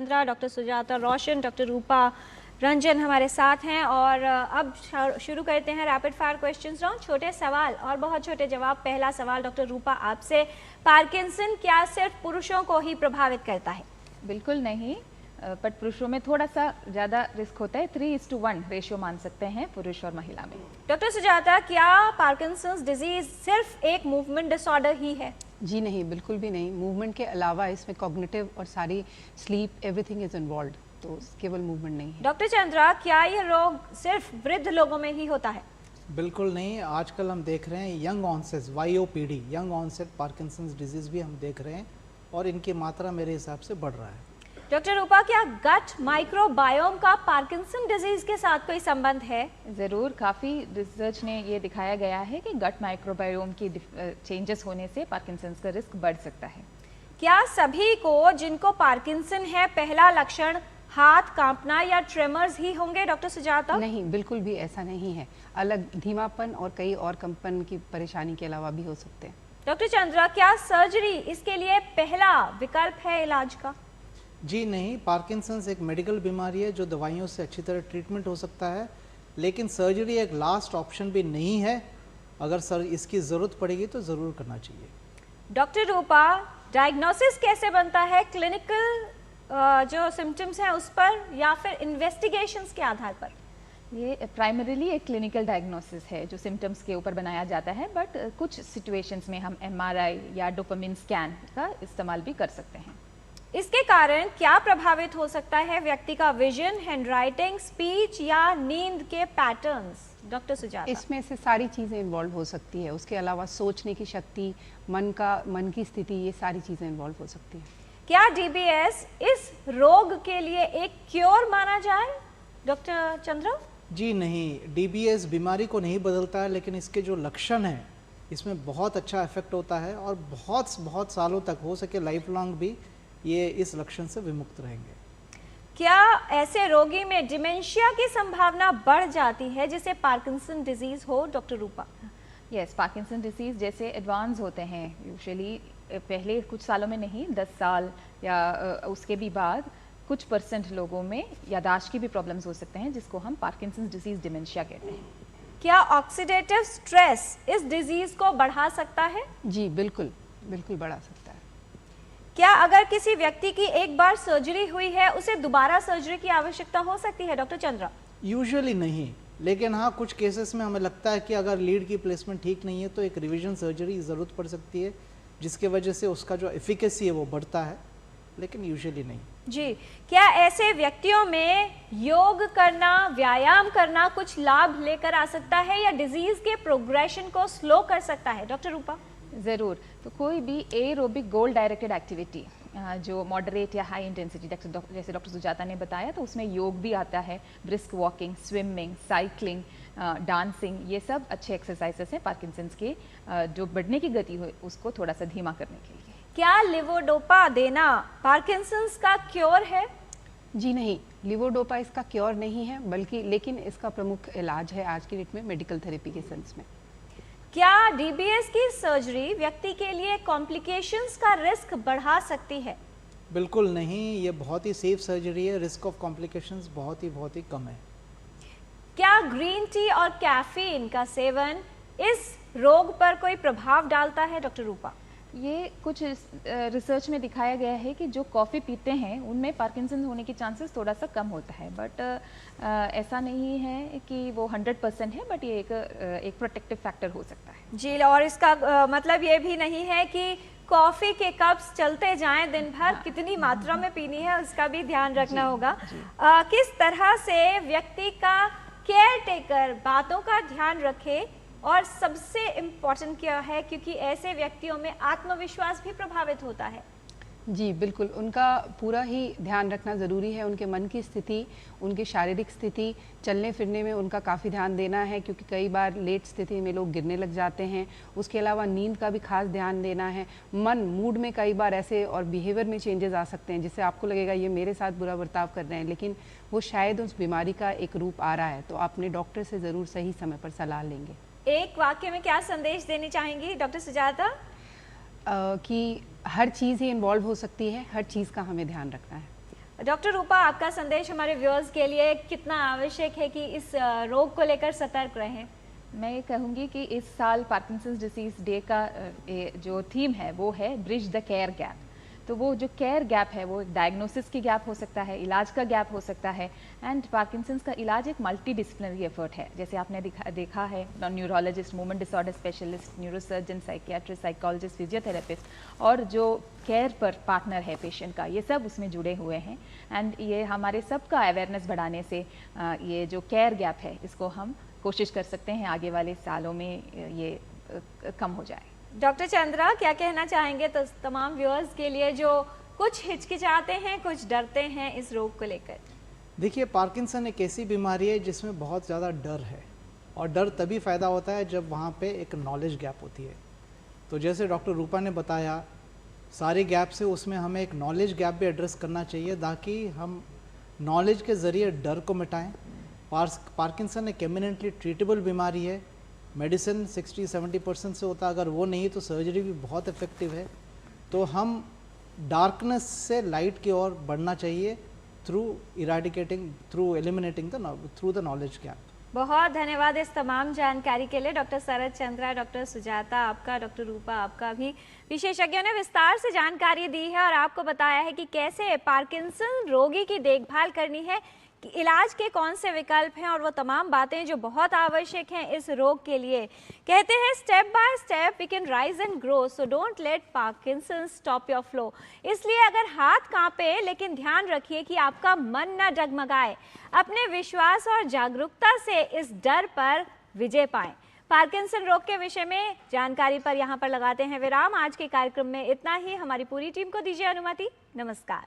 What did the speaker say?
Chandra, doctor Sujata रोशन, doctor रूपा रंजन हमारे साथ हैं। और अब शुरू करते हैं रैपिड फायर क्वेश्चंस राउंड। छोटे सवाल और बहुत छोटे जवाब। पहला सवाल डॉक्टर रूपा आपसे, पार्किंसन क्या सिर्फ पुरुषों को ही प्रभावित करता है? बिल्कुल नहीं, बट पुरुषों में थोड़ा सा ज़्यादा रिस्क होता है। 3:1 रेशियो मान सकते हैं पुरुष और महिला में। डॉक्टर सुजाता, क्या पार्किंसंस डिजीज सिर्फ एक मूवमेंट डिसऑर्डर ही है? जी नहीं, बिल्कुल भी नहीं। मूवमेंट के अलावा इसमें कॉग्निटिव और सारी स्लीप एवरीथिंग इज इन्वॉल्व्ड, तो केवल मूवमेंट नहीं है। डॉक्टर चंद्रा, क्या यह रोग सिर्फ वृद्ध लोगों में ही होता है? बिल्कुल नहीं। आजकल हम देख रहे हैं young onset YOPD, young onset Parkinson's disease भी हम देख रहे हैं और इनकी मात्रा मेरे हिसाब से बढ़ रहा है। डॉक्टर रूपा, क्या गट माइक्रोबायोम का पार्किंसन डिजीज के साथ कोई संबंध है? ज़रूर, काफ़ी रिसर्च ने ये दिखाया गया है कि गट माइक्रोबायोम की चेंजेस होने से पार्किंसंस का रिस्क बढ़ सकता है। क्या सभी को जिनको पार्किंसन है पहला लक्षण हाथ कांपना या ट्रेमर्स ही होंगे? डॉक्टर सुजाता? नहीं, बिल्कुल भी ऐसा नहीं है। अलग धीमापन और कई और कंपन की परेशानी के अलावा भी हो सकते हैं। डॉक्टर चंद्रा, क्या सर्जरी इसके लिए पहला विकल्प है इलाज का? जी नहीं, पार्किंसंस एक मेडिकल बीमारी है जो दवाइयों से अच्छी तरह ट्रीटमेंट हो सकता है, लेकिन सर्जरी एक लास्ट ऑप्शन भी नहीं है। अगर इसकी ज़रूरत पड़ेगी तो ज़रूर करना चाहिए। डॉक्टर रूपा, डायग्नोसिस कैसे बनता है? क्लिनिकल जो सिम्टम्स हैं उस पर या फिर इन्वेस्टिगेशंस के आधार पर? ये प्राइमरीली एक क्लिनिकल डायग्नोसिस है जो सिम्टम्स के ऊपर बनाया जाता है, बट कुछ सिचुएशंस में हम MRI या डोपामिन स्कैन का इस्तेमाल भी कर सकते हैं। इसके कारण क्या प्रभावित हो सकता है व्यक्ति का विजन, हैंडराइटिंग, स्पीच या नींद के पैटर्न्स? डॉक्टर सुजाता? इसमें से सारी चीज़ें इन्वॉल्व हो सकती है। उसके अलावा सोचने की शक्ति, मन की स्थिति, ये सारी चीज़ें इन्वॉल्व हो सकती है। क्या DBS इस रोग के लिए एक क्योर माना जाए? डॉक्टर चंद्रा? जी नहीं, DBS बीमारी को नहीं बदलता है, लेकिन इसके जो लक्षण हैं इसमें बहुत अच्छा इफेक्ट होता है और बहुत सालों तक, हो सके लाइफ लॉन्ग भी, ये इस लक्षण से विमुक्त रहेंगे। क्या ऐसे रोगी में डिमेंशिया की संभावना बढ़ जाती है जिसे पार्किंसन डिजीज हो? डॉक्टर रूपा? यस, पार्किंसन डिजीज जैसे एडवांस होते हैं यूजुअली पहले कुछ सालों में नहीं, 10 साल या उसके भी बाद कुछ % लोगों में याददाश्त की भी प्रॉब्लम्स हो सकते हैं, जिसको हम पार्किंसन डिजीज डिमेंशिया कहते हैं। क्या ऑक्सीडेटिव स्ट्रेस इस डिजीज को बढ़ा सकता है? जी बिल्कुल, बिल्कुल बढ़ा सकता है। क्या अगर किसी व्यक्ति की एक बार सर्जरी हुई है उसे दोबारा सर्जरी की आवश्यकता हो सकती है? डॉक्टर चंद्रा? यूजुअली नहीं, लेकिन हाँ कुछ केसेस में हमें लगता है कि अगर लीड की प्लेसमेंट ठीक नहीं है तो एक रिवीजन सर्जरी की ज़रूरत पड़ सकती है, जिसके वजह से उसका जो एफिकेसी है वो बढ़ता है, लेकिन यूजुअली नहीं। जी, क्या ऐसे व्यक्तियों में योग करना, व्यायाम करना कुछ लाभ लेकर आ सकता है या डिजीज के प्रोग्रेशन को स्लो कर सकता है? डॉक्टर रूपा? ज़रूर, तो कोई भी एरोबिक गोल डायरेक्टेड एक्टिविटी जो मॉडरेट या हाई इंटेंसिटी, जैसे डॉक्टर सुजाता ने बताया, तो उसमें योग भी आता है। Brisk walking, swimming, cycling, dancing, ये सब अच्छे एक्सरसाइजेस हैं पार्किंसंस के जो बढ़ने की गति हो उसको थोड़ा सा धीमा करने के लिए। क्या लिवोडोपा देना पार्किंसंस का क्योर है? जी नहीं, लिवोडोपा इसका क्योर नहीं है, बल्कि लेकिन इसका प्रमुख इलाज है आज की डेट में मेडिकल थेरेपी के सेंस में। क्या DBS की सर्जरी व्यक्ति के लिए कॉम्प्लिकेशंस का रिस्क बढ़ा सकती है? बिल्कुल नहीं, ये बहुत ही सेफ सर्जरी है। रिस्क ऑफ कॉम्प्लिकेशंस बहुत ही कम है। क्या ग्रीन टी और कैफीन का सेवन इस रोग पर कोई प्रभाव डालता है? डॉक्टर रूपा? ये कुछ रिसर्च में दिखाया गया है कि जो कॉफ़ी पीते हैं उनमें पार्किंसन होने की चांसेस थोड़ा सा कम होता है, बट ऐसा नहीं है कि वो 100% है, बट ये एक प्रोटेक्टिव फैक्टर हो सकता है। जी, और इसका मतलब ये भी नहीं है कि कॉफ़ी के कप्स चलते जाएं दिन भर। हाँ, कितनी मात्रा में पीनी है उसका भी ध्यान रखना होगा। किस तरह से व्यक्ति का केयर टेकर बातों का ध्यान रखे, और सबसे इम्पोर्टेंट क्या है, क्योंकि ऐसे व्यक्तियों में आत्मविश्वास भी प्रभावित होता है? जी बिल्कुल, उनका पूरा ही ध्यान रखना ज़रूरी है। उनके मन की स्थिति, उनकी शारीरिक स्थिति, चलने फिरने में उनका काफ़ी ध्यान देना है, क्योंकि कई बार लेट स्थिति में लोग गिरने लग जाते हैं। उसके अलावा नींद का भी खास ध्यान देना है। मूड में कई बार ऐसे और बिहेवियर में चेंजेस आ सकते हैं जिससे आपको लगेगा ये मेरे साथ बुरा बर्ताव कर रहे हैं, लेकिन वो शायद उस बीमारी का एक रूप आ रहा है। तो आप अपने डॉक्टर से ज़रूर सही समय पर सलाह लेंगे। एक वाक्य में क्या संदेश देनी चाहेंगी डॉक्टर सुजाता? कि हर चीज़ ही इन्वॉल्व हो सकती है, हर चीज़ का हमें ध्यान रखना है। डॉक्टर रूपा, आपका संदेश हमारे व्यूअर्स के लिए कितना आवश्यक है कि इस रोग को लेकर सतर्क रहें? मैं ये कहूँगी कि इस साल पार्किंसंस डिसीज़ डे का जो थीम है वो है ब्रिज द केयर गैप। तो वो जो केयर गैप है वो डायग्नोसिस की गैप हो सकता है, इलाज का गैप हो सकता है, एंड पार्किंसंस का इलाज एक मल्टी डिसिप्लिनरी एफर्ट है। जैसे आपने देखा है neurologist, movement disorder specialist, neurosurgeon, psychiatrist, psychologist, physiotherapist और जो केयर पर पार्टनर है पेशेंट का, ये सब उसमें जुड़े हुए हैं। एंड ये हमारे सबका अवेयरनेस बढ़ाने से ये जो केयर गैप है इसको हम कोशिश कर सकते हैं आगे वाले सालों में ये कम हो जाए। डॉक्टर चंद्रा, क्या कहना चाहेंगे तो तमाम व्यूअर्स के लिए जो कुछ हिचकिचाते हैं, कुछ डरते हैं इस रोग को लेकर? देखिए, पार्किंसन एक ऐसी बीमारी है जिसमें बहुत ज़्यादा डर है, और डर तभी फ़ायदा होता है जब वहाँ पे एक नॉलेज गैप होती है। तो जैसे डॉक्टर रूपा ने बताया, सारे गैप से उसमें हमें एक नॉलेज गैप भी एड्रेस करना चाहिए ताकि हम नॉलेज के ज़रिए डर को मिटाएं। पार्किंसन एक एमिनेंटली ट्रीटेबल बीमारी है। मेडिसिन 60-70% से होता है, अगर वो नहीं तो सर्जरी भी बहुत इफ़ेक्टिव है। तो हम डार्कनेस से लाइट की ओर बढ़ना चाहिए through eliminating through the knowledge gap. बहुत धन्यवाद इस तमाम जानकारी के लिए डॉक्टर शरद चंद्रा, डॉक्टर सुजाता आपका, डॉक्टर रूपा आपका भी। विशेषज्ञों ने विस्तार से जानकारी दी है और आपको बताया है कि कैसे पार्किंसन रोगी की देखभाल करनी है, कि इलाज के कौन से विकल्प हैं और वो तमाम बातें जो बहुत आवश्यक हैं इस रोग के लिए। कहते हैं step by step we can rise and grow, so don't let Parkinson stop your flow. इसलिए अगर हाथ कांपे, लेकिन ध्यान रखिए कि आपका मन न डगमगाए। अपने विश्वास और जागरूकता से इस डर पर विजय पाएं। पार्किंसन रोग के विषय में जानकारी पर यहाँ पर लगाते हैं विराम। आज के कार्यक्रम में इतना ही। हमारी पूरी टीम को दीजिए अनुमति। नमस्कार।